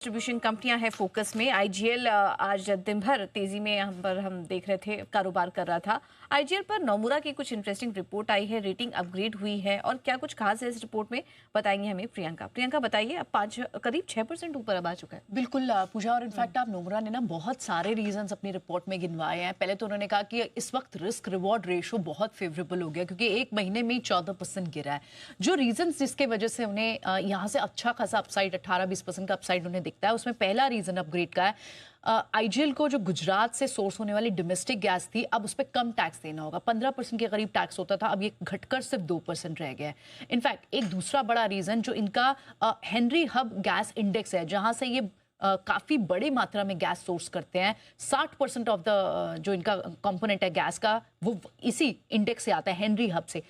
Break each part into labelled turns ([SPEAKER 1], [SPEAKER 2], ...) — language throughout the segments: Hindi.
[SPEAKER 1] डिस्ट्रीब्यूशन कंपनियां हैं फोकस में। आईजीएल आज दिन भर तेजी में हम देख रहे थे, कारोबार कर रहा था। आईजीएल पर नोमुरा की कुछ इंटरेस्टिंग रिपोर्ट आई है, रेटिंग अपग्रेड हुई है और क्या कुछ खास है इस रिपोर्ट में बताएंगे हमें प्रियंका बताइए। अब करीब 6% ऊपर अब आ चुका है।
[SPEAKER 2] बिल्कुल पूजा, और इनफैक्ट आप नोमुरा ने ना बहुत सारे रीजंस अपनी रिपोर्ट में गिनवाए हैं। पहले तो उन्होंने कहा कि इस वक्त रिस्क रिवॉर्ड रेशो बहुत फेवरेबल हो गया क्योंकि एक महीने में ही 14% गिरा है। जो रीजंस जिसके वजह से उन्हें यहाँ से अच्छा खासा अपसाइड 18-20% का अपसाइड उन्हें दिखता है, उसमें पहला रीजन अपग्रेड का है। आईजीएल को जो गुजरात से सोर्स होने वाली डोमेस्टिक गैस थी, अब उस पर कम टैक्स देना होगा। 15% के करीब टैक्स होता था, अब ये घटकर सिर्फ 2% रह गया है। इनफैक्ट एक दूसरा बड़ा रीजन जो इनका हेनरी हब गैस इंडेक्स है, जहां से ये काफी बड़ी मात्रा में गैस सोर्स करते हैं। 60% ऑफ द जो इनका कंपोनेंट है गैस का, वो इसी इंडेक्स से आता है, हेनरी हब से।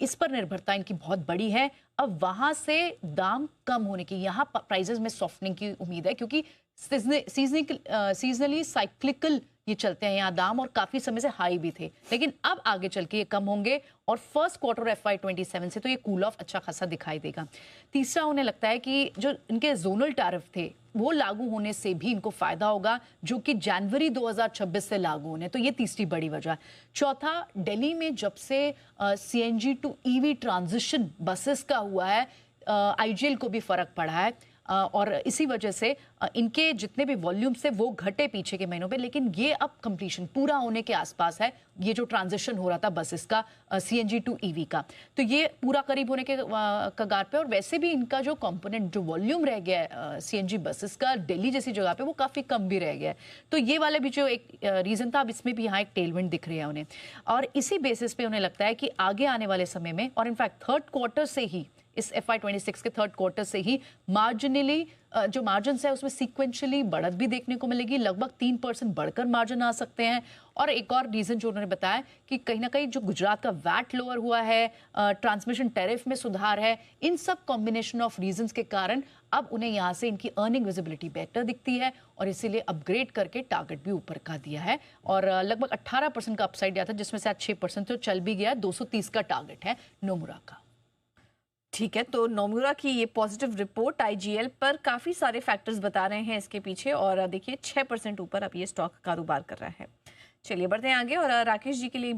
[SPEAKER 2] इस पर निर्भरता इनकी बहुत बड़ी है। अब वहां से दाम कम होने की, यहाँ प्राइजेस में सॉफ्टनिंग की उम्मीद है क्योंकि सीजनली साइक्लिकल ये चलते हैं यहाँ दाम, और काफी समय से हाई भी थे, लेकिन अब आगे चल के ये कम होंगे और फर्स्ट क्वार्टर FY27 से तो ये कूल ऑफ अच्छा खासा दिखाई देगा। तीसरा, उन्हें लगता है कि जो इनके जोनल टैरिफ थे वो लागू होने से भी इनको फायदा होगा, जो कि जनवरी 2026 से लागू होने, तो ये तीसरी बड़ी वजह है। चौथा, दिल्ली में जब से CNG to EV transition buses का हुआ है, आईजीएल को भी फर्क पड़ा है और इसी वजह से इनके जितने भी वॉल्यूम्स थे वो घटे पीछे के महीनों पे, लेकिन ये अब कंप्लीशन पूरा होने के आसपास है। ये जो ट्रांजिशन हो रहा था बसेस का CNG टू EV का, तो ये पूरा करीब होने के कगार पे। और वैसे भी इनका जो कंपोनेंट, जो वॉल्यूम रह गया है CNG बसेस का दिल्ली जैसी जगह पे, वो काफी कम भी रह गया है। तो ये वाला भी जो एक रीजन था, अब इसमें भी यहाँ एक टेलविंड दिख रही है उन्हें, और इसी बेसिस पे उन्हें लगता है कि आगे आने वाले समय में, और इनफैक्ट थर्ड क्वार्टर से ही, इस FY26 के थर्ड क्वार्टर से ही मार्जिनली जो मार्जिन है उसमें सीक्वेंशियली बढ़त भी देखने को मिलेगी। लगभग 3% बढ़कर मार्जिन आ सकते हैं। और एक और रीजन जो उन्होंने बताया कि कहीं ना कहीं जो गुजरात का वैट लोअर हुआ है, ट्रांसमिशन टैरिफ में सुधार है, इन सब कॉम्बिनेशन ऑफ रीजंस के कारण अब उन्हें यहाँ से इनकी अर्निंग विजिबिलिटी बेटर दिखती है और इसीलिए अपग्रेड करके टारगेट भी ऊपर का दिया है। और लगभग 18% का अपसाइड दिया था, जिसमें से आज 6% तो चल भी गया। 230 का टारगेट है नोमुरा का।
[SPEAKER 1] ठीक है, तो नोमुरा की ये पॉजिटिव रिपोर्ट आईजीएल पर काफी सारे फैक्टर्स बता रहे हैं इसके पीछे, और देखिए 6% ऊपर अब ये स्टॉक कारोबार कर रहा है। चलिए बढ़ते हैं आगे, और राकेश जी के लिए